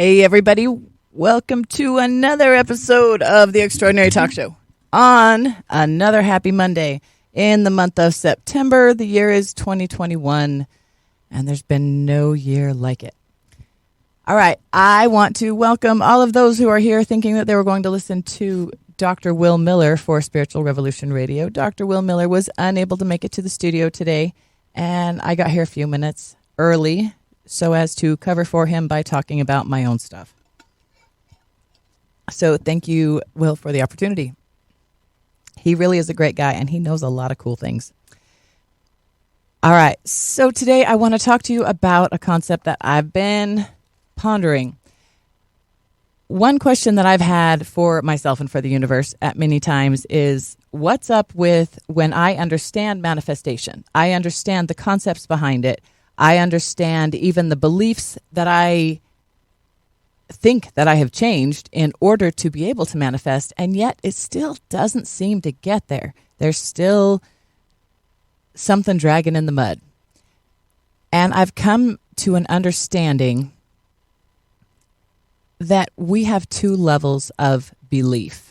Hey, everybody. Welcome to another episode of the Extraordinary Talk Show on another happy Monday in the month of September. The year is 2021, and there's been no year like it. All right. I want to welcome all of those who are here thinking that they were going to listen to Dr. Will Miller for Spiritual Revolution Radio. Dr. Will Miller was unable to make it to the studio today, and I got here a few minutes early so as to cover for him by talking about my own stuff. So thank you, Will, for the opportunity. He really is a great guy, and he knows a lot of cool things. All right, so today I want to talk to you about a concept that I've been pondering. One question that I've had for myself and for the universe at many times is, what's up with when I understand manifestation? I understand the concepts behind it. I understand even the beliefs that I think that I have changed in order to be able to manifest, and yet it still doesn't seem to get there. There's still something dragging in the mud. And I've come to an understanding that we have two levels of belief.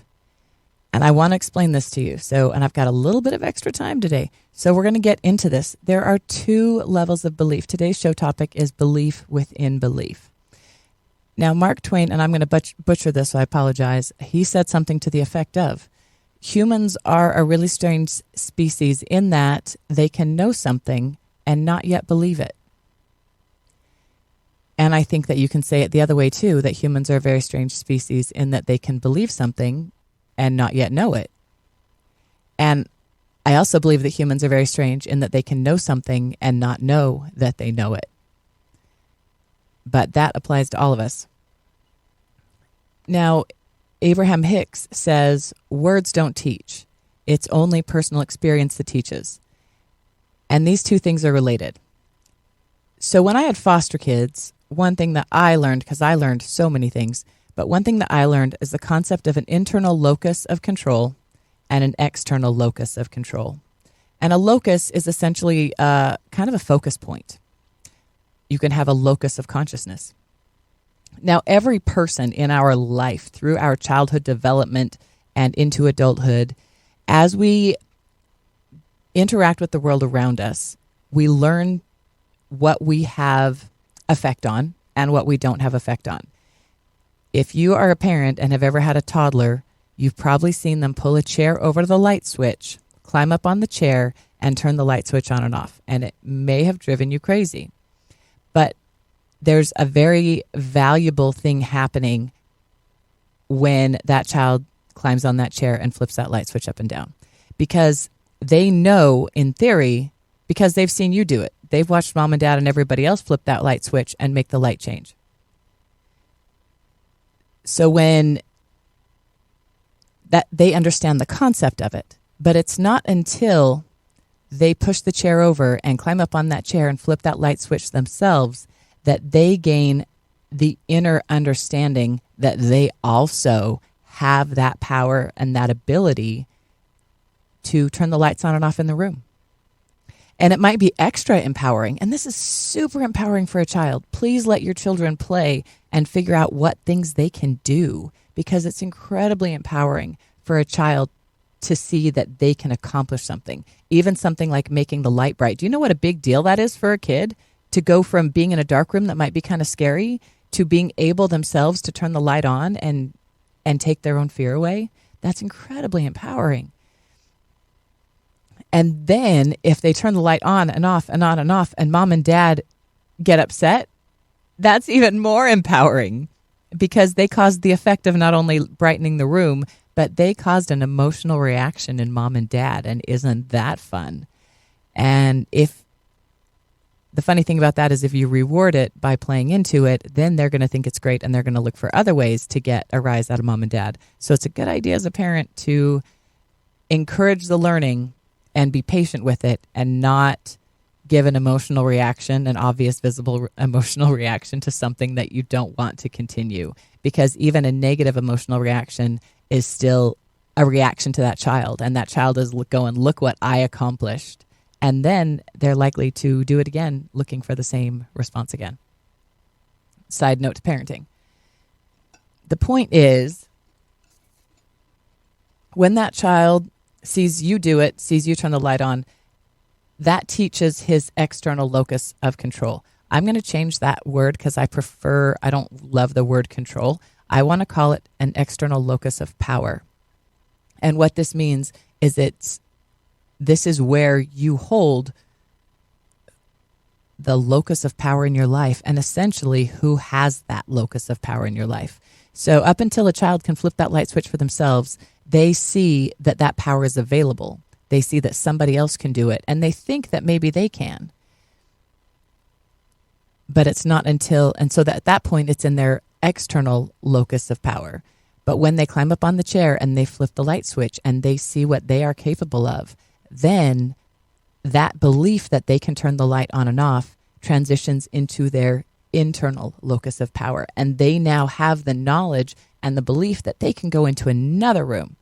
And I want to explain this to you. And I've got a little bit of extra time today. So we're going to get into this. There are two levels of belief. Today's show topic is belief within belief. Now, Mark Twain, and I'm going to butcher this, so I apologize. He said something to the effect of, humans are a really strange species in that they can know something and not yet believe it. And I think that you can say it the other way, too, that humans are a very strange species in that they can believe something and not yet know it. And I also believe that humans are very strange in that they can know something and not know that they know it. But that applies to all of us. Now, Abraham Hicks says, words don't teach. It's only personal experience that teaches. And these two things are related. So when I had foster kids, one thing that I learned, because I learned so many things, but one thing that I learned is the concept of an internal locus of control and an external locus of control. And a locus is essentially kind of a focus point. You can have a locus of consciousness. Now, every person in our life, through our childhood development and into adulthood, as we interact with the world around us, we learn what we have effect on and what we don't have effect on. If you are a parent and have ever had a toddler, you've probably seen them pull a chair over to the light switch, climb up on the chair, and turn the light switch on and off. And it may have driven you crazy. But there's a very valuable thing happening when that child climbs on that chair and flips that light switch up and down. Because they know, in theory, because they've seen you do it. They've watched mom and dad and everybody else flip that light switch and make the light change. So when that they understand the concept of it, but it's not until they push the chair over and climb up on that chair and flip that light switch themselves that they gain the inner understanding that they also have that power and that ability to turn the lights on and off in the room. And it might be extra empowering. And this is super empowering for a child. Please let your children play and figure out what things they can do, because it's incredibly empowering for a child to see that they can accomplish something. Even something like making the light bright. Do you know what a big deal that is for a kid? To go from being in a dark room that might be kind of scary to being able themselves to turn the light on and take their own fear away. That's incredibly empowering. And then if they turn the light on and off and on and off and mom and dad get upset, that's even more empowering because they caused the effect of not only brightening the room, but they caused an emotional reaction in mom and dad. And isn't that fun? And if the funny thing about that is if you reward it by playing into it, then they're going to think it's great and they're going to look for other ways to get a rise out of mom and dad. So it's a good idea as a parent to encourage the learning and be patient with it and not give an emotional reaction, an obvious, visible emotional reaction to something that you don't want to continue. Because even a negative emotional reaction is still a reaction to that child. And that child is going, look what I accomplished. And then they're likely to do it again, looking for the same response again. Side note to parenting. the point is, when that child sees you do it, sees you turn the light on, that teaches his external locus of control. I'm going to change that word because I don't love the word control. I want to call it an external locus of power. And what this means is this is where you hold the locus of power in your life, and essentially who has that locus of power in your life. So up until a child can flip that light switch for themselves, they see that that power is available. They see that somebody else can do it, and they think that maybe they can. But it's not until, and so that at that point it's in their external locus of power. But when they climb up on the chair and they flip the light switch and they see what they are capable of, then that belief that they can turn the light on and off transitions into their internal locus of power. And they now have the knowledge and the belief that they can go into another room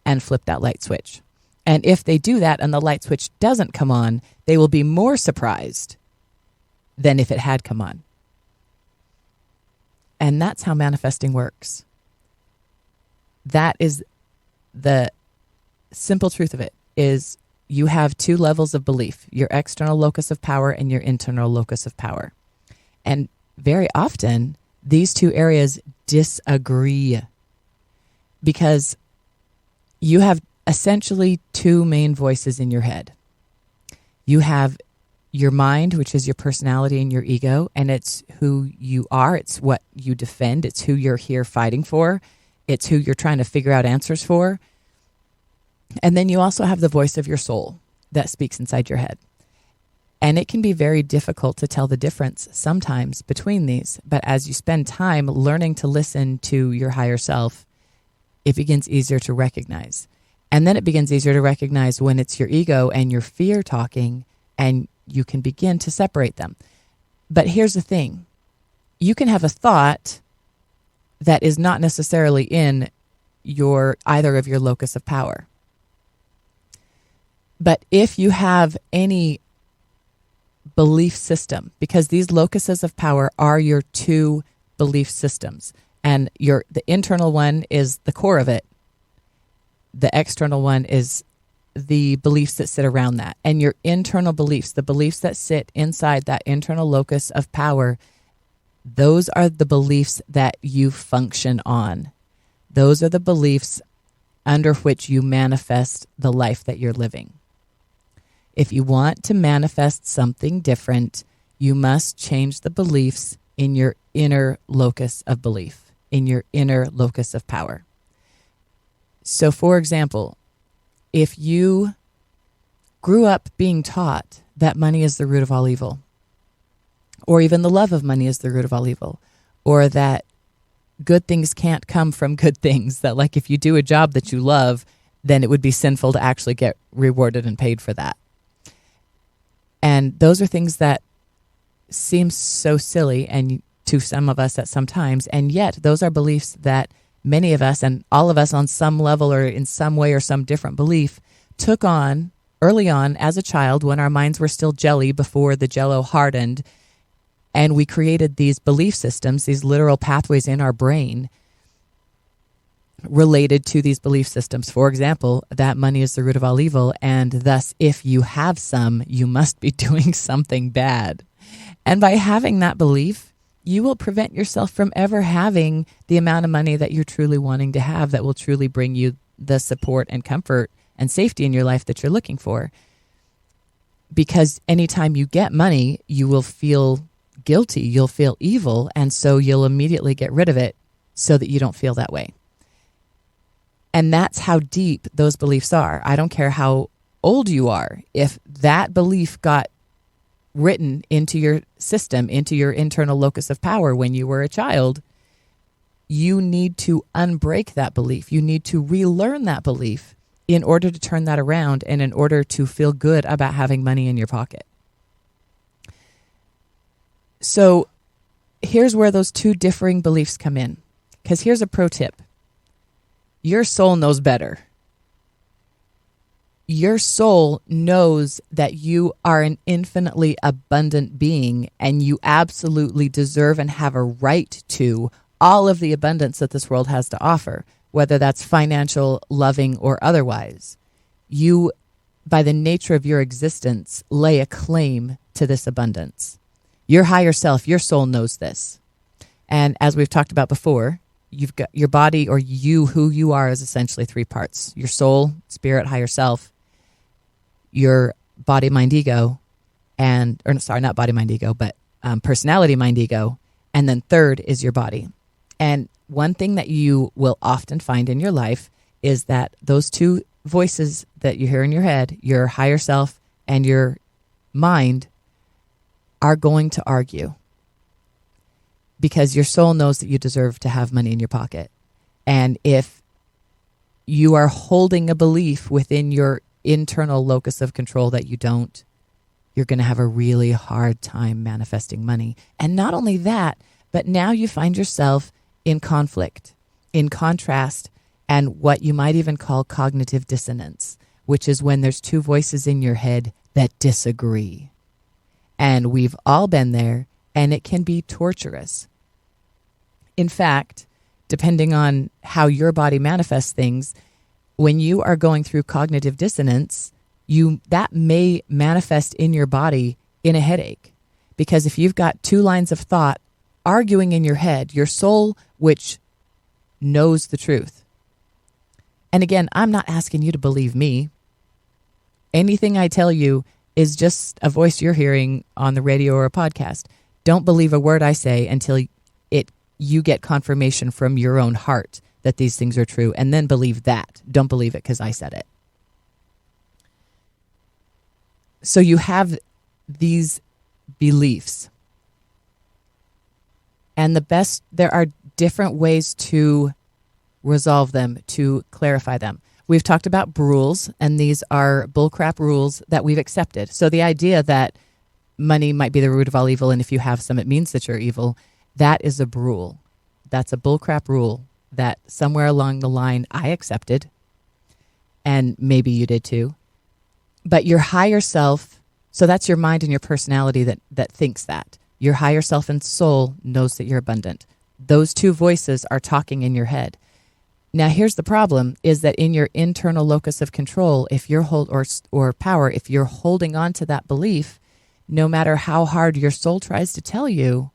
and flip that light switch. And if they do that and the light switch doesn't come on, they will be more surprised than if it had come on. And that's how manifesting works. That is the simple truth of it, is you have two levels of belief, your external locus of power and your internal locus of power. And very often, these two areas disagree because you have essentially two main voices in your head. You have your mind, which is your personality and your ego, and it's who you are. It's what you defend. It's who you're here fighting for. It's who you're trying to figure out answers for. And then you also have the voice of your soul that speaks inside your head. And it can be very difficult to tell the difference sometimes between these. But as you spend time learning to listen to your higher self, it begins easier to recognize. And then it begins easier to recognize when it's your ego and your fear talking, and you can begin to separate them. But here's the thing. You can have a thought that is not necessarily in either of your locus of power. But if you have any belief system, because these locuses of power are your two belief systems, and the internal one is the core of it. The external one is the beliefs that sit around that. And your internal beliefs, the beliefs that sit inside that internal locus of power, those are the beliefs that you function on. Those are the beliefs under which you manifest the life that you're living. If you want to manifest something different, you must change the beliefs in your inner locus of belief, in your inner locus of power. So, for example, if you grew up being taught that money is the root of all evil, or even the love of money is the root of all evil, or that good things can't come from good things, that like if you do a job that you love, then it would be sinful to actually get rewarded and paid for that. And those are things that seem so silly and to some of us at some times, and yet those are beliefs that many of us and all of us on some level or in some way or some different belief took on early on as a child when our minds were still jelly before the jello hardened, and we created these belief systems, these literal pathways in our brain related to these belief systems. For example, that money is the root of all evil, and thus if you have some, you must be doing something bad. And by having that belief, you will prevent yourself from ever having the amount of money that you're truly wanting to have that will truly bring you the support and comfort and safety in your life that you're looking for. Because anytime you get money, you will feel guilty, you'll feel evil, and so you'll immediately get rid of it so that you don't feel that way. And that's how deep those beliefs are. I don't care how old you are. If that belief got written into your system, into your internal locus of power when you were a child, you need to unbreak that belief. You need to relearn that belief in order to turn that around and in order to feel good about having money in your pocket. So here's where those two differing beliefs come in. Because here's a pro tip. Your soul knows better. Your soul knows that you are an infinitely abundant being and you absolutely deserve and have a right to all of the abundance that this world has to offer, whether that's financial, loving, or otherwise. You, by the nature of your existence, lay a claim to this abundance. Your higher self, your soul knows this. And as we've talked about before, you've got your body, or you, who you are, is essentially three parts. Your soul, spirit, higher self, your body, mind, ego, not body, mind, ego, but personality, mind, ego. And then third is your body. And one thing that you will often find in your life is that those two voices that you hear in your head, your higher self and your mind, are going to argue. Because your soul knows that you deserve to have money in your pocket. And if you are holding a belief within your internal locus of control that you don't, you're going to have a really hard time manifesting money. And not only that, but now you find yourself in conflict, in contrast, and what you might even call cognitive dissonance, which is when there's two voices in your head that disagree. And we've all been there, and it can be torturous. In fact, depending on how your body manifests things, when you are going through cognitive dissonance, that may manifest in your body in a headache. Because if you've got two lines of thought arguing in your head, your soul, which knows the truth. And again, I'm not asking you to believe me. Anything I tell you is just a voice you're hearing on the radio or a podcast. Don't believe a word I say until you get confirmation from your own heart that these things are true, and then believe that. Don't believe it because I said it. So you have these beliefs. And there are different ways to resolve them, to clarify them. We've talked about rules, and these are bullcrap rules that we've accepted. So the idea that money might be the root of all evil, and if you have some, it means that you're evil, that is a rule. That's a bullcrap rule that somewhere along the line I accepted, and maybe you did too. But your higher self, so that's your mind and your personality that thinks that. Your higher self and soul knows that you're abundant. Those two voices are talking in your head. Now, here's the problem, is that in your internal locus of control, if you're or power, if you're holding on to that belief, no matter how hard your soul tries to tell you,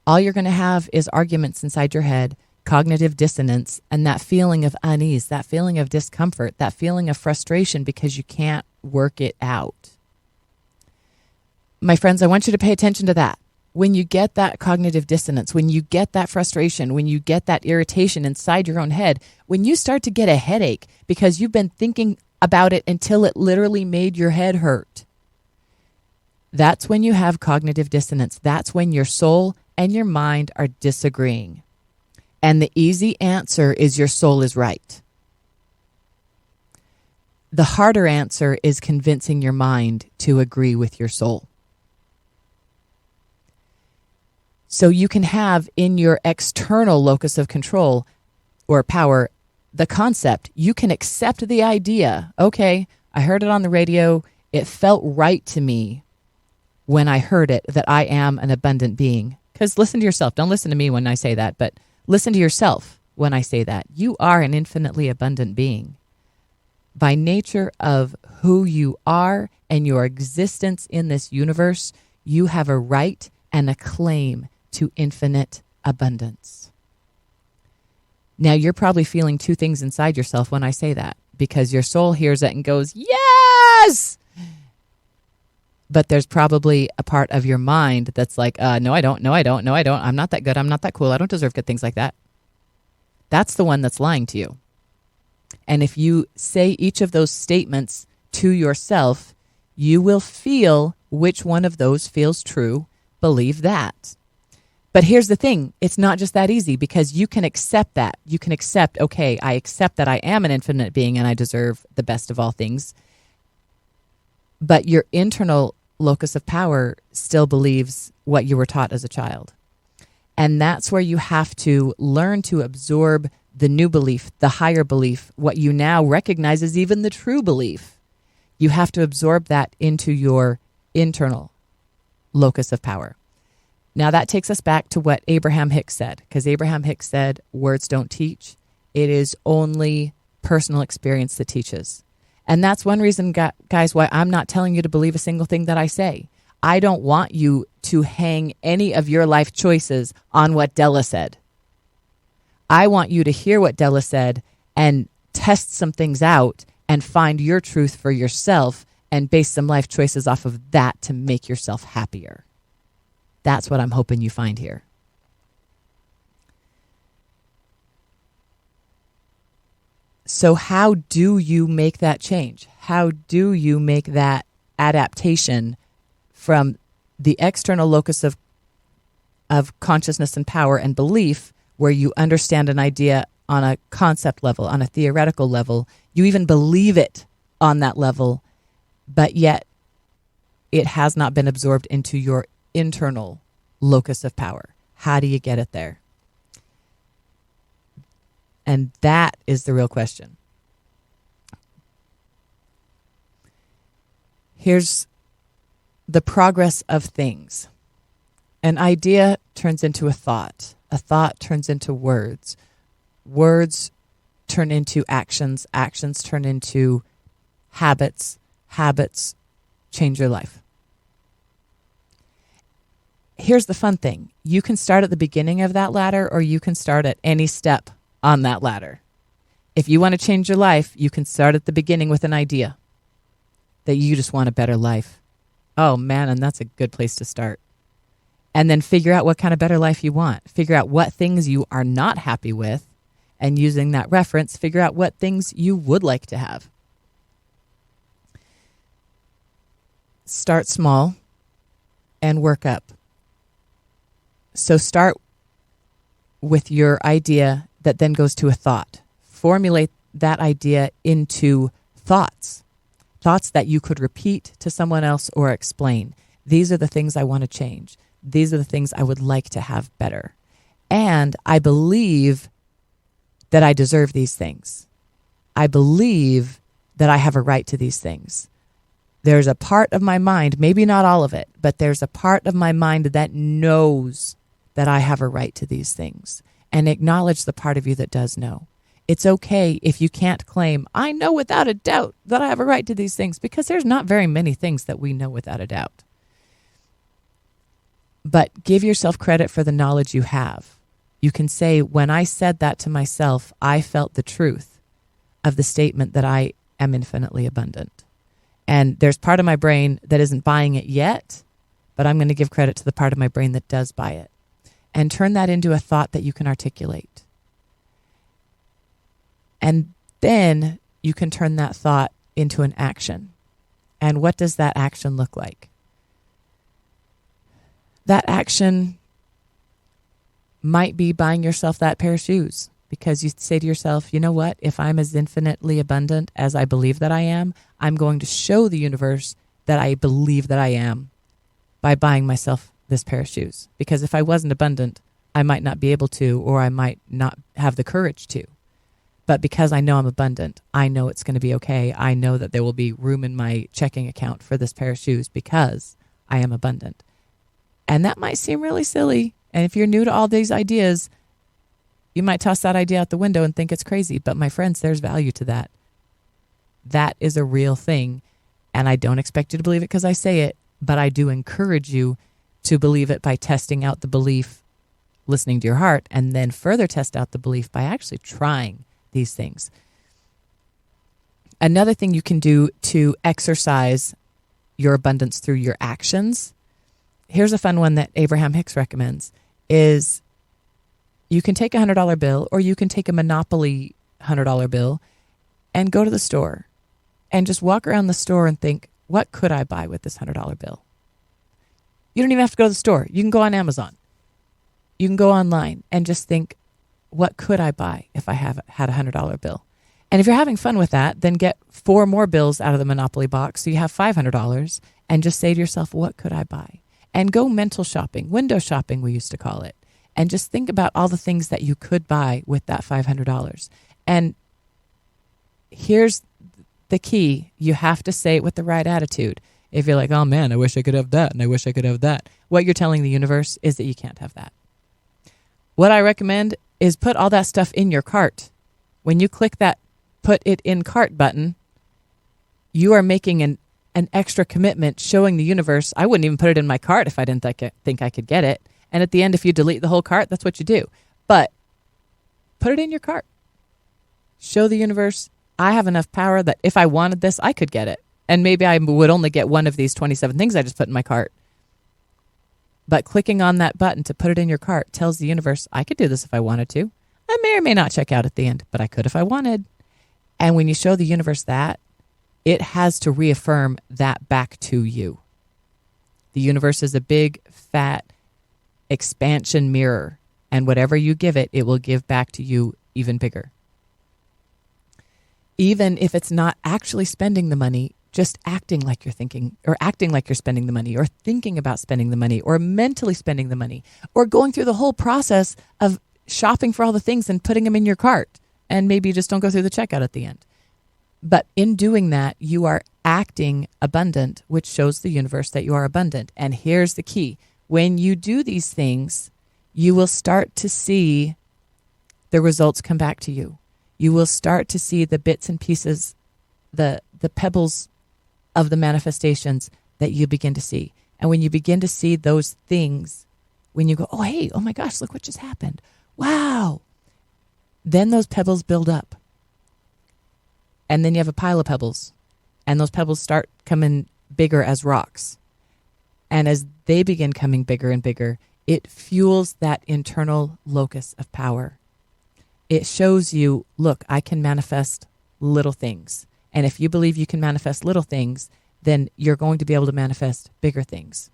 all you're going to have is arguments inside your head, cognitive dissonance, and that feeling of unease, that feeling of discomfort, that feeling of frustration because you can't work it out. My friends, I want you to pay attention to that. When you get that cognitive dissonance, when you get that frustration, when you get that irritation inside your own head, when you start to get a headache because you've been thinking about it until it literally made your head hurt, that's when you have cognitive dissonance. That's when your soul and your mind are disagreeing. And the easy answer is your soul is right. The harder answer is convincing your mind to agree with your soul. So you can have in your external locus of control or power the concept. You can accept the idea. Okay, I heard it on the radio. It felt right to me when I heard it that I am an abundant being. Because listen to yourself. Don't listen to me when I say that, but listen to yourself when I say that. You are an infinitely abundant being. By nature of who you are and your existence in this universe, you have a right and a claim to infinite abundance. Now, you're probably feeling two things inside yourself when I say that, because your soul hears it and goes, yes! But there's probably a part of your mind that's like, no, I don't, no, I don't, no, I don't. I'm not that good. I'm not that cool. I don't deserve good things like that. That's the one that's lying to you. And if you say each of those statements to yourself, you will feel which one of those feels true. Believe that. But here's the thing. It's not just that easy, because you can accept that. You can accept, okay, I accept that I am an infinite being and I deserve the best of all things. But your internal locus of power still believes what you were taught as a child. And that's where you have to learn to absorb the new belief, the higher belief, what you now recognize as even the true belief. You have to absorb that into your internal locus of power. Now that takes us back to what Abraham Hicks said, because Abraham Hicks said, words don't teach. It is only personal experience that teaches. And that's one reason, guys, why I'm not telling you to believe a single thing that I say. I don't want you to hang any of your life choices on what Della said. I want you to hear what Della said and test some things out and find your truth for yourself and base some life choices off of that to make yourself happier. That's what I'm hoping you find here. So how do you make that change? How do you make that adaptation from the external locus of consciousness and power and belief, where you understand an idea on a concept level, on a theoretical level, you even believe it on that level, but yet it has not been absorbed into your internal locus of power? How do you get it there? And that is the real question. Here's the progress of things. An idea turns into a thought. A thought turns into words. Words turn into actions. Actions turn into habits. Habits change your life. Here's the fun thing. You can start at the beginning of that ladder, or you can start at any step on that ladder. If you want to change your life, you can start at the beginning with an idea that you just want a better life. Oh man, and that's a good place to start. And then figure out what kind of better life you want. Figure out what things you are not happy with, and using that reference, figure out what things you would like to have. Start small and work up. So start with your idea that then goes to a thought. Formulate that idea into thoughts. Thoughts that you could repeat to someone else or explain. These are the things I want to change. These are the things I would like to have better. And I believe that I deserve these things. I believe that I have a right to these things. There's a part of my mind, maybe not all of it, but there's a part of my mind that knows that I have a right to these things. And acknowledge the part of you that does know. It's okay if you can't claim, I know without a doubt that I have a right to these things, because there's not very many things that we know without a doubt. But give yourself credit for the knowledge you have. You can say, when I said that to myself, I felt the truth of the statement that I am infinitely abundant. And there's part of my brain that isn't buying it yet, but I'm going to give credit to the part of my brain that does buy it. And turn that into a thought that you can articulate. And then you can turn that thought into an action. And what does that action look like? That action might be buying yourself that pair of shoes, because you say to yourself, you know what? If I'm as infinitely abundant as I believe that I am, I'm going to show the universe that I believe that I am by buying myself this pair of shoes. Because if I wasn't abundant, I might not be able to, or I might not have the courage to. But because I know I'm abundant, I know it's going to be okay. I know that there will be room in my checking account for this pair of shoes because I am abundant. And that might seem really silly. And if you're new to all these ideas, you might toss that idea out the window and think it's crazy. But my friends, there's value to that. That is a real thing. And I don't expect you to believe it because I say it, but I do encourage you to believe it by testing out the belief, listening to your heart, and then further test out the belief by actually trying these things. Another thing you can do to exercise your abundance through your actions, here's a fun one that Abraham Hicks recommends, is you can take a $100 bill, or you can take a Monopoly $100 bill and go to the store and just walk around the store and think, what could I buy with this $100 bill? You don't even have to go to the store. You can go on Amazon. You can go online and just think, what could I buy if I had a $100 bill? And if you're having fun with that, then get 4 more bills out of the Monopoly box so you have $500, and just say to yourself, what could I buy? And go mental shopping, window shopping we used to call it, and just think about all the things that you could buy with that $500. And here's the key. You have to say it with the right attitude. If you're like, oh man, I wish I could have that, and I wish I could have that. What you're telling the universe is that you can't have that. What I recommend is put all that stuff in your cart. When you click that put it in cart button, you are making an extra commitment, showing the universe, I wouldn't even put it in my cart if I didn't think I could get it. And at the end, if you delete the whole cart, that's what you do. But put it in your cart. Show the universe, I have enough power that if I wanted this, I could get it. And maybe I would only get one of these 27 things I just put in my cart. But clicking on that button to put it in your cart tells the universe, I could do this if I wanted to. I may or may not check out at the end, but I could if I wanted. And when you show the universe that, it has to reaffirm that back to you. The universe is a big, fat expansion mirror. And whatever you give it, it will give back to you even bigger. Even if it's not actually spending the money, just acting like you're thinking, or acting like you're spending the money, or thinking about spending the money, or mentally spending the money, or going through the whole process of shopping for all the things and putting them in your cart. And maybe you just don't go through the checkout at the end. But in doing that, you are acting abundant, which shows the universe that you are abundant. And here's the key. When you do these things, you will start to see the results come back to you. You will start to see the bits and pieces, the pebbles of the manifestations that you begin to see. And when you begin to see those things, when you go, oh, hey, oh my gosh, look what just happened. Wow. Then those pebbles build up. And then you have a pile of pebbles. And those pebbles start coming bigger as rocks. And as they begin coming bigger and bigger, it fuels that internal locus of power. It shows you, look, I can manifest little things. And if you believe you can manifest little things, then you're going to be able to manifest bigger things.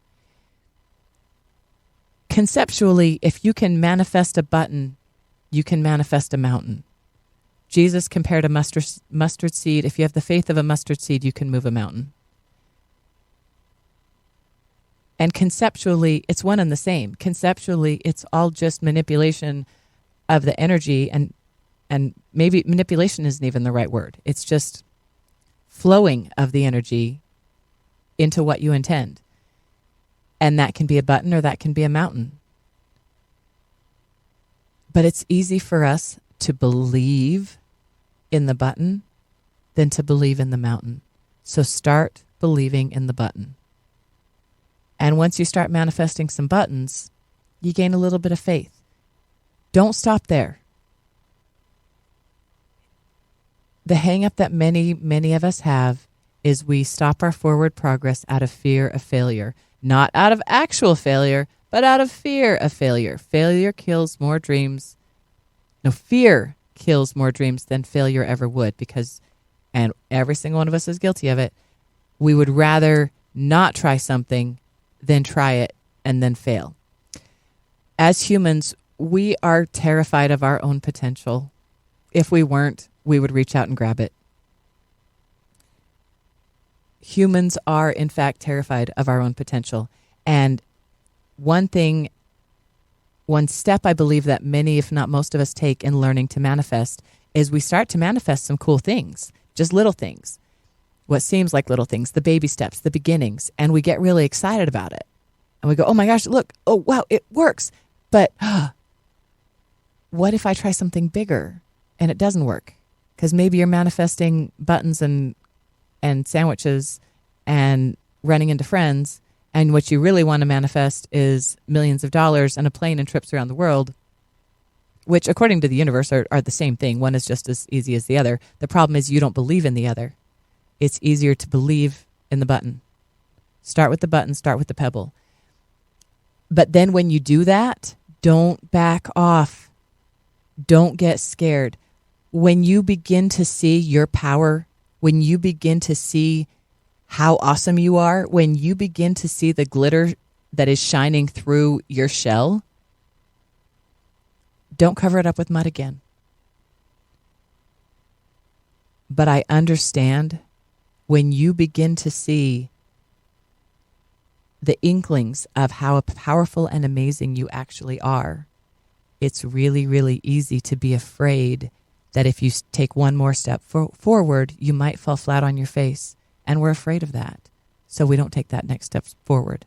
Conceptually, if you can manifest a button, you can manifest a mountain. Jesus compared a mustard seed. If you have the faith of a mustard seed, you can move a mountain. And conceptually, it's one and the same. Conceptually, it's all just manipulation of the energy, and maybe manipulation isn't even the right word. It's just flowing of the energy into what you intend. And that can be a button or that can be a mountain. But it's easy for us to believe in the button than to believe in the mountain. So start believing in the button. And once you start manifesting some buttons, you gain a little bit of faith. Don't stop there. The hang-up that many of us have is we stop our forward progress out of fear of failure. Not out of actual failure, but out of fear of failure. Fear kills more dreams. No, fear kills more dreams than failure ever would, because, and every single one of us is guilty of it, we would rather not try something than try it and then fail. As humans, we are terrified of our own potential. If we weren't, we would reach out and grab it. Humans are, in fact, terrified of our own potential. And one step I believe that many, if not most of us, take in learning to manifest is we start to manifest some cool things, just little things. What seems like little things, the baby steps, the beginnings, and we get really excited about it. And we go, oh my gosh, look, oh wow, it works. But what if I try something bigger and it doesn't work? Because maybe you're manifesting buttons and sandwiches and running into friends, and what you really want to manifest is millions of dollars and a plane and trips around the world, which according to the universe are the same thing. One is just as easy as the other. The problem is you don't believe in the other. It's easier to believe in the button. Start with the button, start with the pebble. But then when you do that, don't back off. Don't get scared. When you begin to see your power, when you begin to see how awesome you are, when you begin to see the glitter that is shining through your shell, don't cover it up with mud again. But I understand when you begin to see the inklings of how powerful and amazing you actually are, it's really, really easy to be afraid that if you take one more step forward, you might fall flat on your face. And we're afraid of that. so we don't take that next step forward.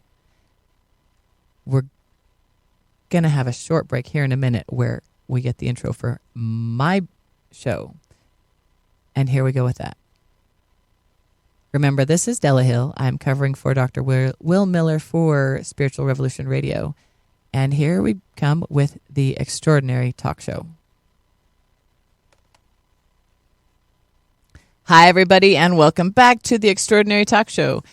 We're going to have a short break here in a minute where we get the intro for my show. And here we go with that. Remember, this is Della Hill. I'm covering for Dr. Will Miller for Spiritual Revolution Radio. And here we come with the Extraordinary Talk Show. Hi, everybody, and welcome back to the Extraordinary Talk Show.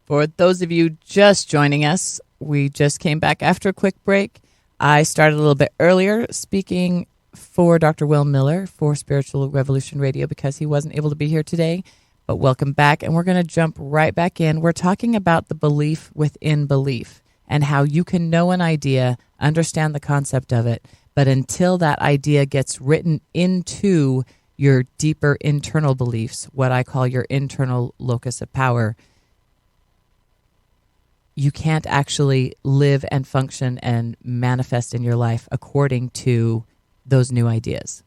For those of you just joining us, we just came back after a quick break. I started a little bit earlier speaking for Dr. Will Miller for Spiritual Revolution Radio because he wasn't able to be here today. But welcome back, and we're going to jump right back in. We're talking about the belief within belief and how you can know an idea, understand the concept of it, but until that idea gets written into your deeper internal beliefs, what I call your internal locus of power, you can't actually live and function and manifest in your life according to those new ideas.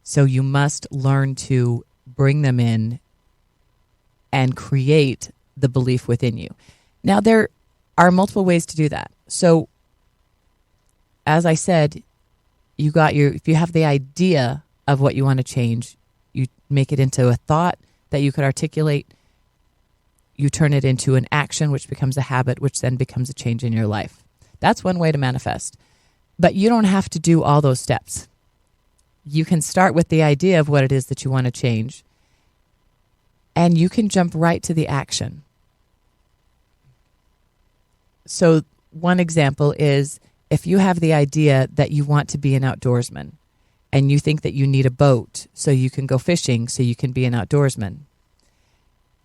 So you must learn to bring them in and create the belief within you. Now, there are multiple ways to do that. So, as I said, if you have the idea of what you want to change, you make it into a thought that you could articulate. You turn it into an action, which becomes a habit, which then becomes a change in your life. That's one way to manifest. But you don't have to do all those steps. You can start with the idea of what it is that you want to change, and you can jump right to the action. So one example is if you have the idea that you want to be an outdoorsman, and you think that you need a boat so you can go fishing so you can be an outdoorsman,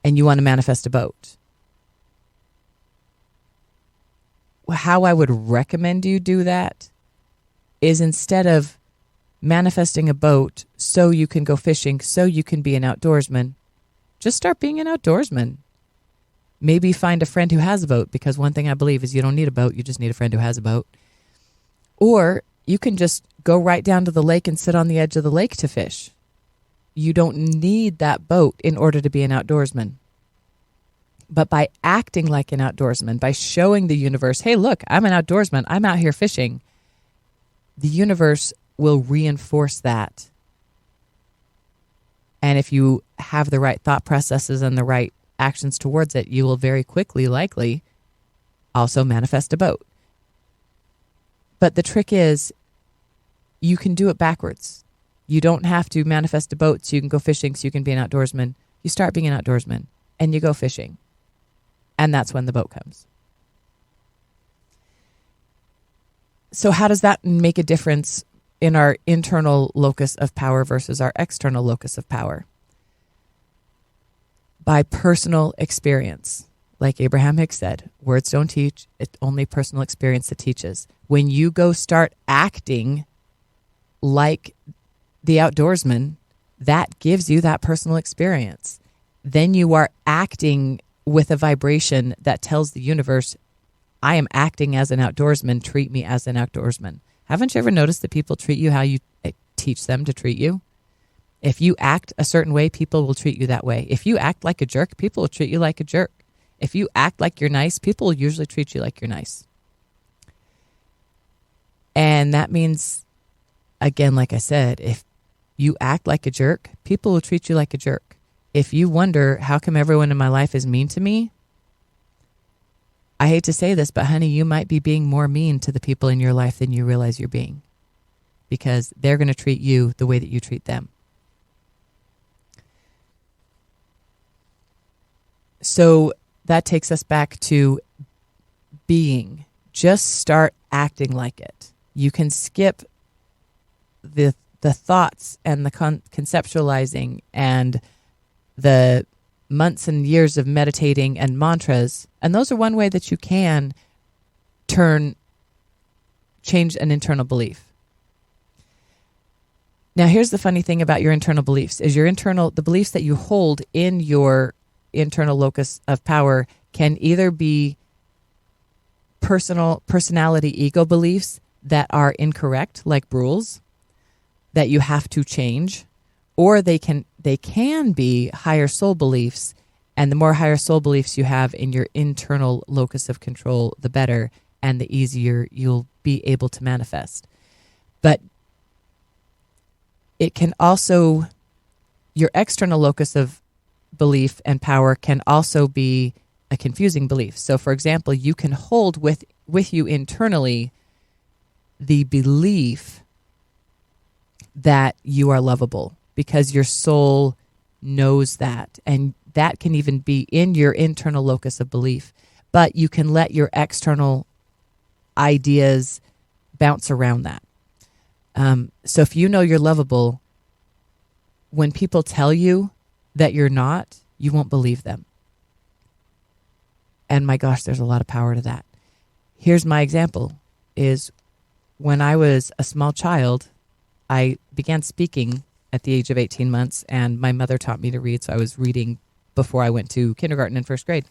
and you want to manifest a boat. How I would recommend you do that is instead of manifesting a boat so you can go fishing so you can be an outdoorsman, just start being an outdoorsman. Maybe find a friend who has a boat, because one thing I believe is you don't need a boat, you just need a friend who has a boat. Or you can just go right down to the lake and sit on the edge of the lake to fish. You don't need that boat in order to be an outdoorsman. But by acting like an outdoorsman, by showing the universe, hey, look, I'm an outdoorsman, I'm out here fishing, the universe will reinforce that. And if you have the right thought processes and the right actions towards it, you will very quickly, likely, also manifest a boat. But the trick is, you can do it backwards. You don't have to manifest a boat so you can go fishing so you can be an outdoorsman. You start being an outdoorsman and you go fishing. And that's when the boat comes. So how does that make a difference in our internal locus of power versus our external locus of power? By personal experience. Like Abraham Hicks said, words don't teach, it's only personal experience that teaches. When you go start acting like the outdoorsman, that gives you that personal experience. Then you are acting with a vibration that tells the universe, I am acting as an outdoorsman, treat me as an outdoorsman. Haven't you ever noticed that people treat you how you teach them to treat you? If you act a certain way, people will treat you that way. If you act like a jerk, people will treat you like a jerk. If you act like you're nice, people will usually treat you like you're nice. And that means, again, like I said, if you act like a jerk, people will treat you like a jerk. If you wonder, how come everyone in my life is mean to me? I hate to say this, but honey, you might be being more mean to the people in your life than you realize you're being, because they're going to treat you the way that you treat them. So that takes us back to being. Just start acting like it. You can skip the thoughts and the conceptualizing and the months and years of meditating and mantras. And those are one way that you can change an internal belief. Now, here's the funny thing about your internal beliefs is the beliefs that you hold in your internal locus of power can either be personality ego beliefs that are incorrect, like rules that you have to change, or they can be higher soul beliefs And the more higher soul beliefs you have in your internal locus of control, the better and the easier you'll be able to manifest. But it can also, your external locus of belief and power can also be a confusing belief. So, for example, you can hold with you internally the belief that you are lovable because your soul knows that. And that can even be in your internal locus of belief. But you can let your external ideas bounce around that. So if you know you're lovable, when people tell you that you're not, you won't believe them. And my gosh, there's a lot of power to that. Here's my example, is when I was a small child, I began speaking at the age of 18 months, and my mother taught me to read, so I was reading before I went to kindergarten and first grade.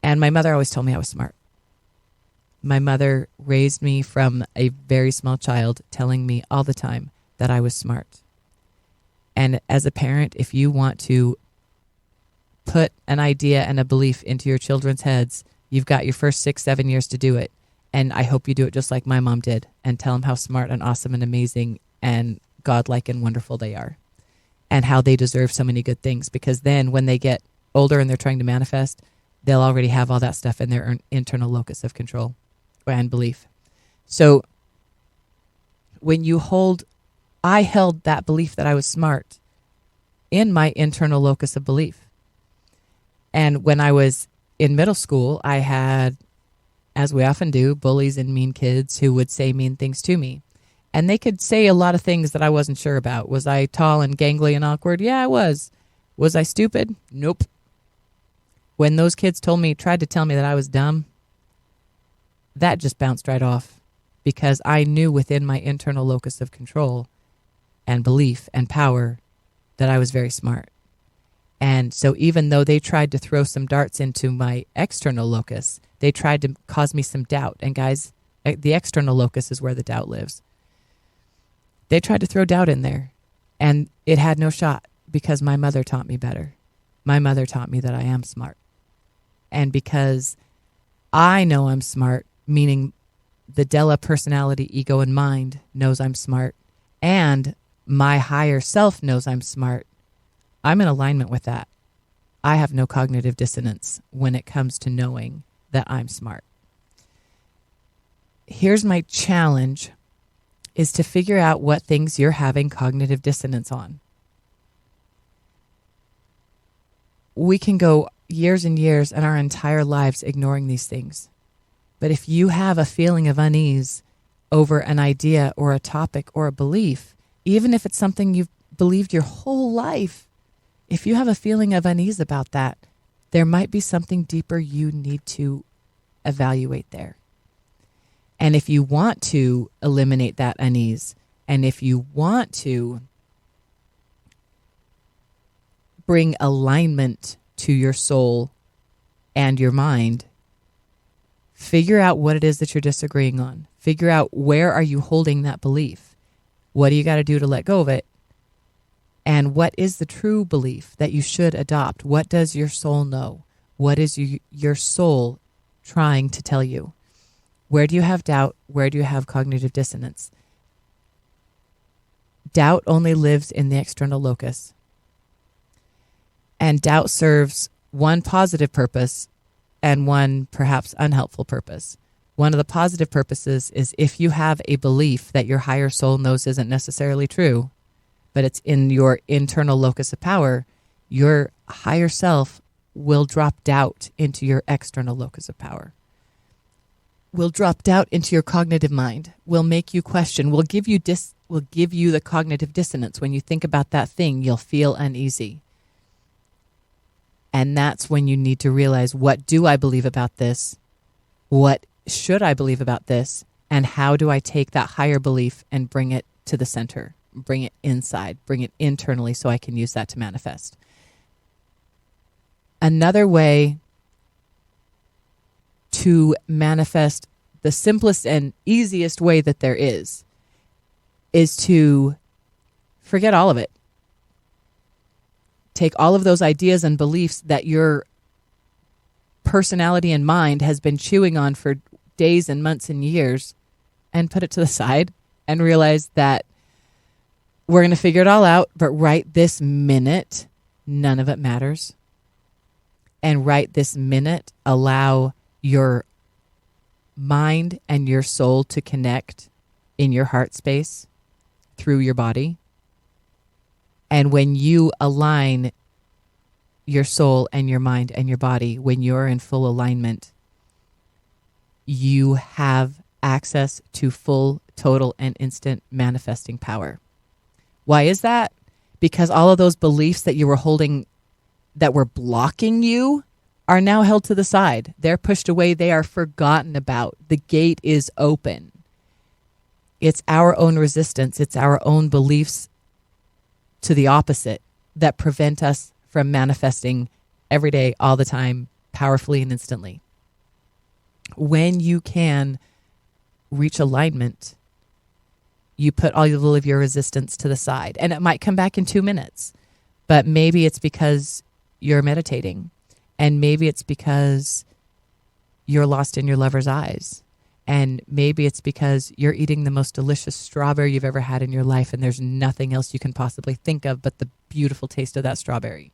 And my mother always told me I was smart. My mother raised me from a very small child, telling me all the time that I was smart. And as a parent, if you want to put an idea and a belief into your children's heads, you've got your first 6-7 years to do it. And I hope you do it just like my mom did and tell them how smart and awesome and amazing and godlike and wonderful they are and how they deserve so many good things. Because then when they get older and they're trying to manifest, they'll already have all that stuff in their internal locus of control and belief. So when you I held that belief that I was smart in my internal locus of belief. And when I was in middle school, I had, as we often do, bullies and mean kids who would say mean things to me. And they could say a lot of things that I wasn't sure about. Was I tall and gangly and awkward? Yeah, I was. Was I stupid? Nope. When those kids tried to tell me that I was dumb, that just bounced right off because I knew within my internal locus of control and belief and power that I was very smart. And so even though they tried to throw some darts into my external locus, they tried to cause me some doubt. And guys, the external locus is where the doubt lives. They tried to throw doubt in there, and it had no shot because my mother taught me better. My mother taught me that I am smart. And because I know I'm smart, meaning the Della personality, ego, and mind knows I'm smart, and my higher self knows I'm smart, I'm in alignment with that. I have no cognitive dissonance when it comes to knowing that I'm smart. Here's my challenge, is to figure out what things you're having cognitive dissonance on. We can go years and years and our entire lives ignoring these things. But if you have a feeling of unease over an idea or a topic or a belief, even if it's something you've believed your whole life, if you have a feeling of unease about that, there might be something deeper you need to evaluate there. And if you want to eliminate that unease, and if you want to bring alignment to your soul and your mind, figure out what it is that you're disagreeing on. Figure out where are you holding that belief. What do you got to do to let go of it? And what is the true belief that you should adopt? What does your soul know? What is your soul trying to tell you? Where do you have doubt? Where do you have cognitive dissonance? Doubt only lives in the external locus. And doubt serves one positive purpose and one perhaps unhelpful purpose. One of the positive purposes is if you have a belief that your higher soul knows isn't necessarily true, but it's in your internal locus of power, your higher self will drop doubt into your external locus of power. Will drop doubt into your cognitive mind, will make you question, will give you the cognitive dissonance. When you think about that thing, you'll feel uneasy. And that's when you need to realize, what do I believe about this? What should I believe about this? And how do I take that higher belief and bring it to the center, bring it inside, bring it internally so I can use that to manifest? Another way to manifest, the simplest and easiest way that there is to forget all of it. Take all of those ideas and beliefs that you're personality and mind has been chewing on for days and months and years, and put it to the side and realize that we're going to figure it all out, but right this minute, none of it matters. And right this minute, allow your mind and your soul to connect in your heart space through your body. And when you align your soul and your mind and your body, when you're in full alignment, you have access to full, total, and instant manifesting power. Why is that? Because all of those beliefs that you were holding that were blocking you are now held to the side. They're pushed away. They are forgotten about. The gate is open. It's our own resistance. It's our own beliefs to the opposite that prevent us from manifesting every day, all the time, powerfully and instantly. When you can reach alignment, you put all of your resistance to the side. And it might come back in 2 minutes, but maybe it's because you're meditating, and maybe it's because you're lost in your lover's eyes, and maybe it's because you're eating the most delicious strawberry you've ever had in your life, and there's nothing else you can possibly think of but the beautiful taste of that strawberry.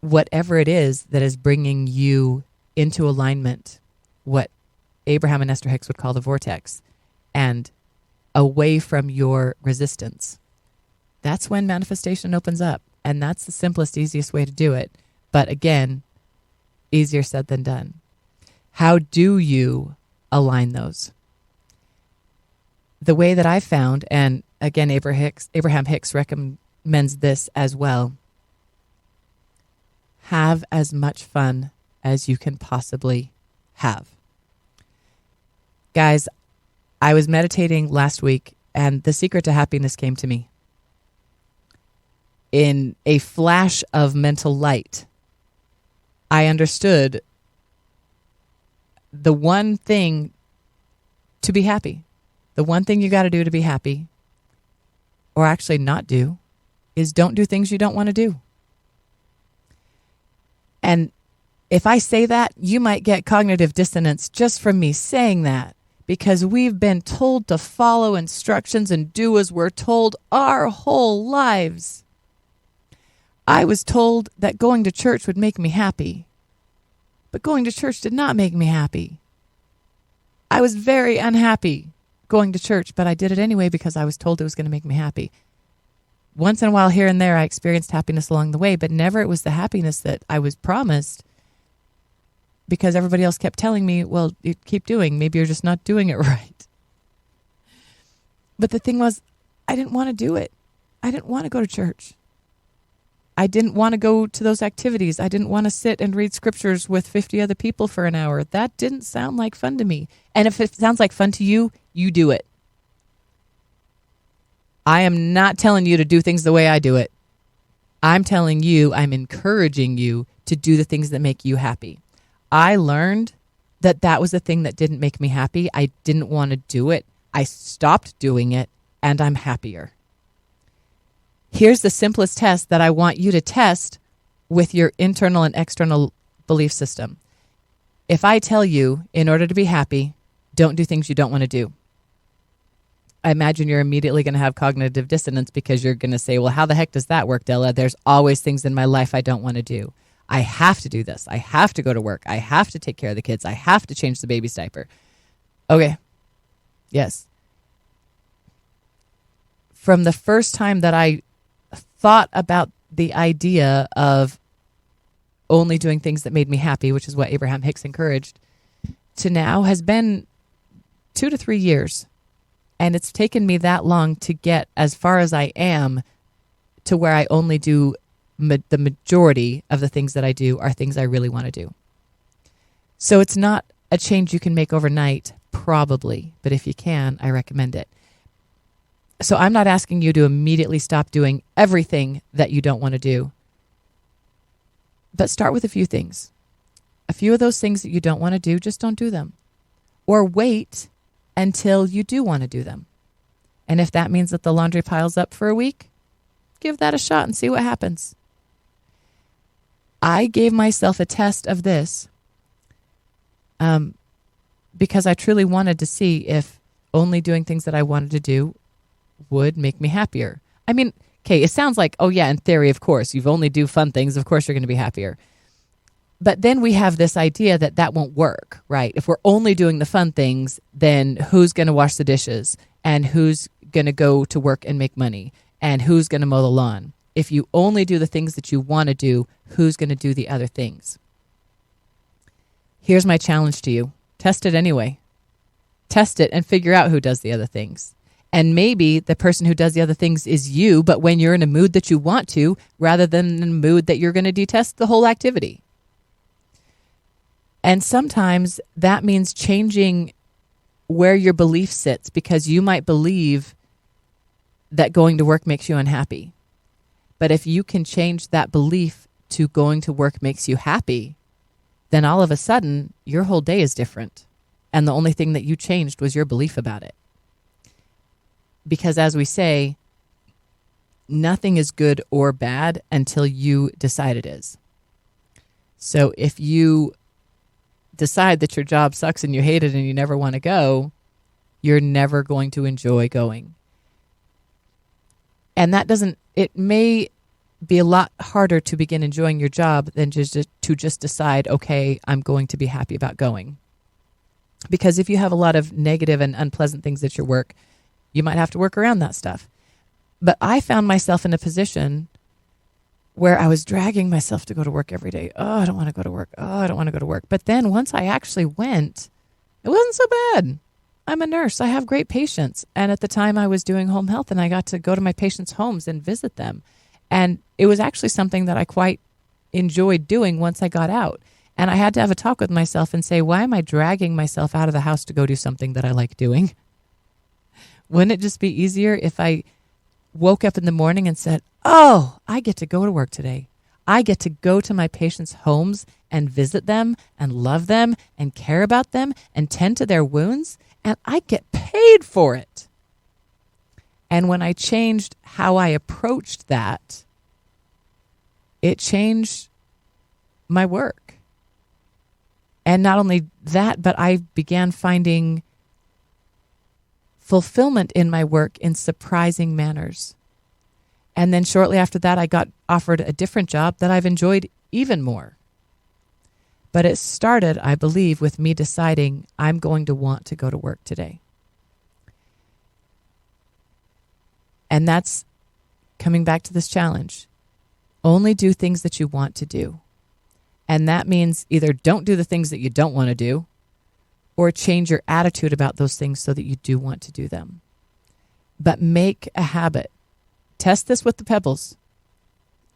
Whatever it is that is bringing you into alignment, what Abraham and Esther Hicks would call the vortex, and away from your resistance, that's when manifestation opens up. And that's the simplest, easiest way to do it. But again, easier said than done. How do you align those? The way that I found, and again, Abraham Hicks recommends this as well, have as much fun as you can possibly have. Guys, I was meditating last week, and the secret to happiness came to me. In a flash of mental light, I understood the one thing to be happy. The one thing you got to do to be happy, or actually not do, is don't do things you don't want to do. And if I say that, you might get cognitive dissonance just from me saying that, because we've been told to follow instructions and do as we're told our whole lives. I was told that going to church would make me happy, but going to church did not make me happy. I was very unhappy going to church, but I did it anyway because I was told it was going to make me happy. Once in a while, here and there, I experienced happiness along the way, but never it was the happiness that I was promised, because everybody else kept telling me, well, you keep doing, maybe you're just not doing it right. But the thing was, I didn't want to do it. I didn't want to go to church. I didn't want to go to those activities. I didn't want to sit and read scriptures with 50 other people for an hour. That didn't sound like fun to me. And if it sounds like fun to you, you do it. I am not telling you to do things the way I do it. I'm telling you, I'm encouraging you to do the things that make you happy. I learned that that was the thing that didn't make me happy. I didn't want to do it. I stopped doing it, and I'm happier. Here's the simplest test that I want you to test with your internal and external belief system. If I tell you, in order to be happy, don't do things you don't want to do, I imagine you're immediately going to have cognitive dissonance, because you're going to say, well, how the heck does that work, Della? There's always things in my life I don't want to do. I have to do this. I have to go to work. I have to take care of the kids. I have to change the baby's diaper. Okay. Yes. From the first time that I thought about the idea of only doing things that made me happy, which is what Abraham Hicks encouraged, to now has been 2 to 3 years. And it's taken me that long to get as far as I am to where I only do the majority of the things that I do are things I really want to do. So it's not a change you can make overnight, probably, but if you can, I recommend it. So I'm not asking you to immediately stop doing everything that you don't want to do, but start with a few things. A few of those things that you don't want to do, just don't do them. Or wait until you do want to do them. And if that means that the laundry piles up for a week, give that a shot and see what happens. I gave myself a test of this because I truly wanted to see if only doing things that I wanted to do would make me happier. I mean, okay, it sounds like, oh yeah, in theory, of course, you've only do fun things, of course you're going to be happier. But then we have this idea that that won't work, right? If we're only doing the fun things, then who's going to wash the dishes? And who's going to go to work and make money? And who's going to mow the lawn? If you only do the things that you want to do, who's going to do the other things? Here's my challenge to you. Test it anyway. Test it and figure out who does the other things. And maybe the person who does the other things is you, but when you're in a mood that you want to, rather than in a mood that you're going to detest the whole activity. And sometimes that means changing where your belief sits, because you might believe that going to work makes you unhappy. But if you can change that belief to going to work makes you happy, then all of a sudden your whole day is different. And the only thing that you changed was your belief about it. Because as we say, nothing is good or bad until you decide it is. So if you decide that your job sucks and you hate it and you never want to go, you're never going to enjoy going. And it may be a lot harder to begin enjoying your job than to just decide, okay, I'm going to be happy about going. Because if you have a lot of negative and unpleasant things at your work, you might have to work around that stuff. But I found myself in a position where I was dragging myself to go to work every day. Oh, I don't want to go to work. Oh, I don't want to go to work. But then once I actually went, it wasn't so bad. I'm a nurse. I have great patients. And at the time I was doing home health and I got to go to my patients' homes and visit them. And it was actually something that I quite enjoyed doing once I got out. And I had to have a talk with myself and say, why am I dragging myself out of the house to go do something that I like doing? Wouldn't it just be easier if I woke up in the morning and said, oh, I get to go to work today. I get to go to my patients' homes and visit them and love them and care about them and tend to their wounds, and I get paid for it. And when I changed how I approached that, it changed my work. And not only that, but I began finding fulfillment in my work in surprising manners. And then shortly after that, I got offered a different job that I've enjoyed even more. But it started, I believe, with me deciding I'm going to want to go to work today. And that's coming back to this challenge. Only do things that you want to do. And that means either don't do the things that you don't want to do, or change your attitude about those things so that you do want to do them. But make a habit. Test this with the pebbles.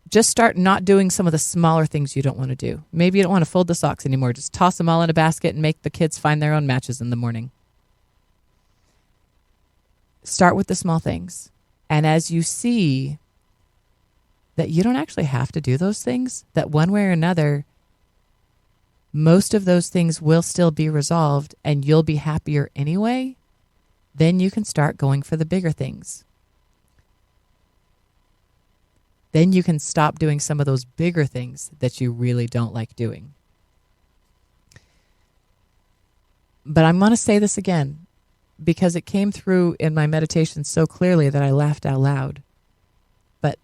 Just start not doing some of the smaller things you don't want to do. Maybe you don't want to fold the socks anymore. Just toss them all in a basket and make the kids find their own matches in the morning. Start with the small things. And as you see that you don't actually have to do those things, that one way or another, most of those things will still be resolved and you'll be happier anyway, then you can start going for the bigger things. Then you can stop doing some of those bigger things that you really don't like doing. But I'm going to say this again because it came through in my meditation so clearly that I laughed out loud. But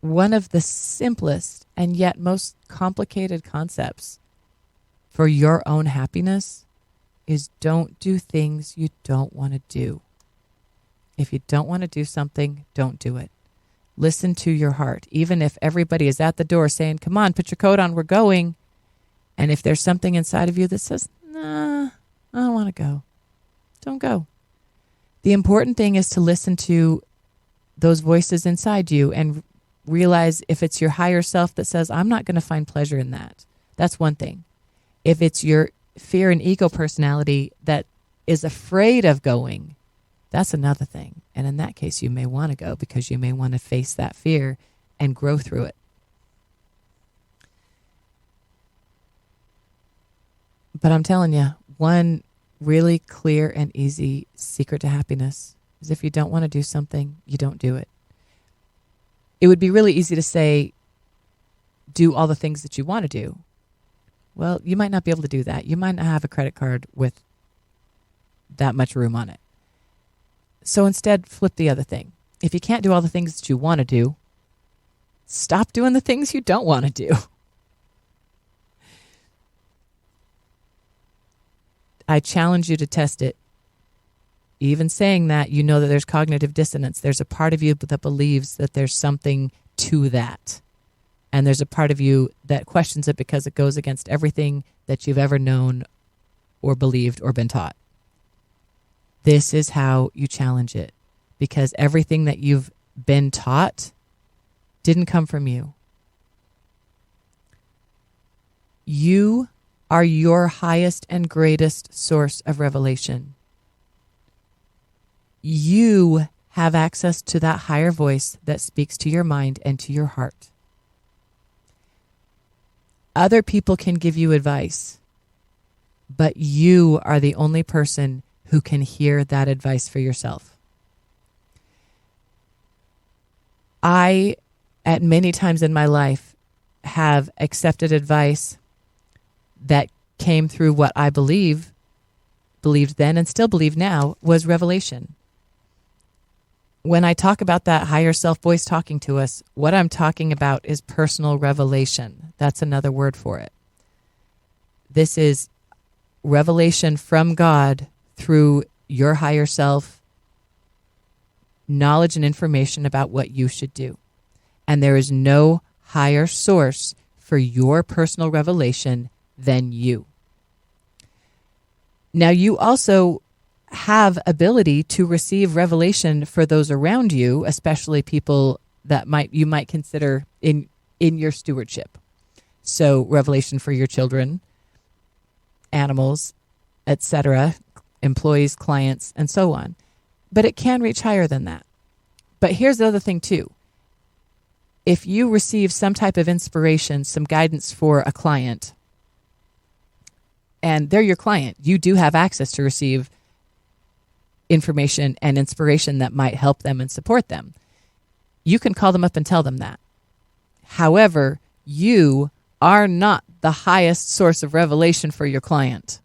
one of the simplest and yet most complicated concepts for your own happiness is don't do things you don't want to do. If you don't want to do something, don't do it. Listen to your heart. Even if everybody is at the door saying, come on, put your coat on, we're going. And if there's something inside of you that says, nah, I don't want to go, don't go. The important thing is to listen to those voices inside you and realize if it's your higher self that says, I'm not going to find pleasure in that. That's one thing. If it's your fear and ego personality that is afraid of going, that's another thing. And in that case, you may want to go because you may want to face that fear and grow through it. But I'm telling you, one really clear and easy secret to happiness is if you don't want to do something, you don't do it. It would be really easy to say, do all the things that you want to do. Well, you might not be able to do that. You might not have a credit card with that much room on it. So instead, flip the other thing. If you can't do all the things that you want to do, stop doing the things you don't want to do. I challenge you to test it. Even saying that, you know that there's cognitive dissonance. There's a part of you that believes that there's something to that. And there's a part of you that questions it because it goes against everything that you've ever known or believed or been taught. This is how you challenge it, because everything that you've been taught didn't come from you. You are your highest and greatest source of revelation. You have access to that higher voice that speaks to your mind and to your heart. Other people can give you advice, but you are the only person who can hear that advice for yourself. I, at many times in my life, have accepted advice that came through what I believed then and still believe now was revelation. When I talk about that higher self voice talking to us, what I'm talking about is personal revelation. That's another word for it. This is revelation from God through your higher self, knowledge and information about what you should do. And there is no higher source for your personal revelation than you. Now, you also have ability to receive revelation for those around you, especially people that you might consider in your stewardship. So revelation for your children, animals, etc., employees, clients, and so on. But it can reach higher than that. But here's the other thing too. If you receive some type of inspiration, some guidance for a client, and they're your client, you do have access to receive information and inspiration that might help them and support them. You can call them up and tell them that. However, you are not the highest source of revelation for your client.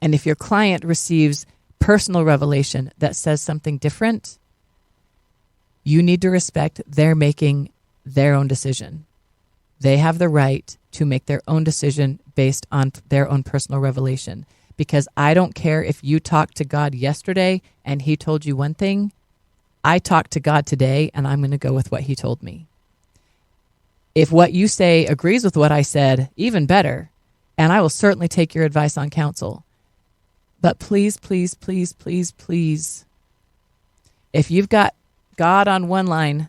And if your client receives personal revelation that says something different, you need to respect they're making their own decision. They have the right to make their own decision based on their own personal revelation. Because I don't care if you talked to God yesterday and he told you one thing. I talked to God today and I'm going to go with what he told me. If what you say agrees with what I said, even better. And I will certainly take your advice on counsel. But please, please, please, please, please, if you've got God on one line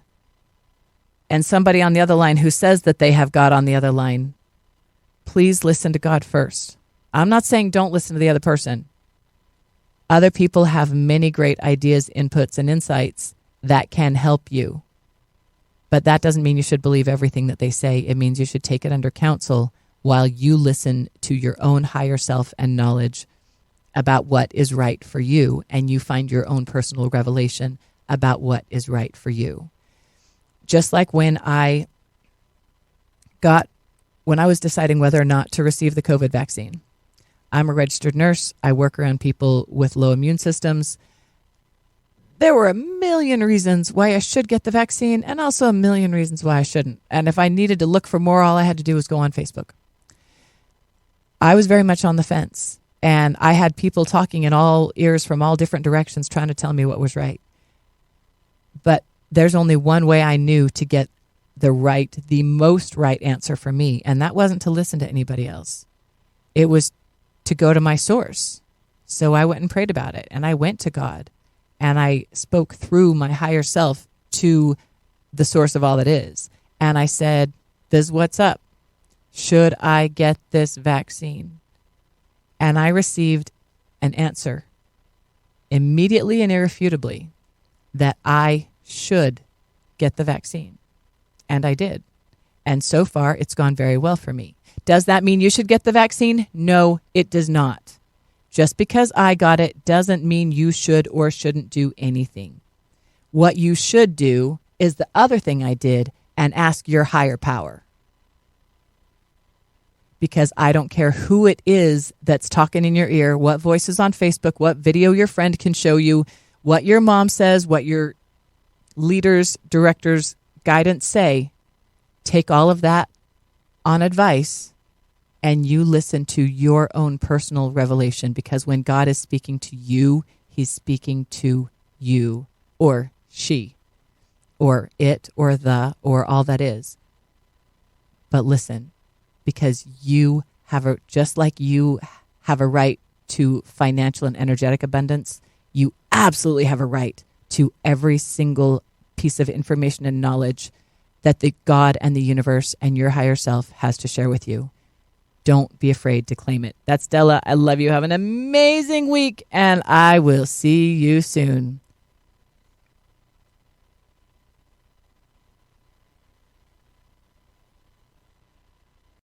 and somebody on the other line who says that they have God on the other line, please listen to God first. I'm not saying don't listen to the other person. Other people have many great ideas, inputs, and insights that can help you. But that doesn't mean you should believe everything that they say. It means you should take it under counsel while you listen to your own higher self and knowledge about what is right for you, and you find your own personal revelation about what is right for you. Just like when I was deciding whether or not to receive the COVID vaccine. I'm a registered nurse. I work around people with low immune systems. There were a million reasons why I should get the vaccine and also a million reasons why I shouldn't. And if I needed to look for more, all I had to do was go on Facebook. I was very much on the fence. And I had people talking in all ears from all different directions trying to tell me what was right. But there's only one way I knew to get the most right answer for me. And that wasn't to listen to anybody else. It was to go to my source. So I went and prayed about it. And I went to God. And I spoke through my higher self to the source of all that is. And I said, this is what's up. Should I get this vaccine? And I received an answer immediately and irrefutably that I should get the vaccine. And I did. And so far, it's gone very well for me. Does that mean you should get the vaccine? No, it does not. Just because I got it doesn't mean you should or shouldn't do anything. What you should do is the other thing I did and ask your higher power. because I don't care who it is that's talking in your ear, what voice is on Facebook, what video your friend can show you, what your mom says, what your leaders, directors, guidance say. Take all of that on advice and you listen to your own personal revelation, because when God is speaking to you, he's speaking to you, or she, or it, or the, or all that is. But listen, because you have just like you have a right to financial and energetic abundance, you absolutely have a right to every single piece of information and knowledge that the God and the universe and your higher self has to share with you. Don't be afraid to claim it. That's Della. I love you. Have an amazing week, and I will see you soon.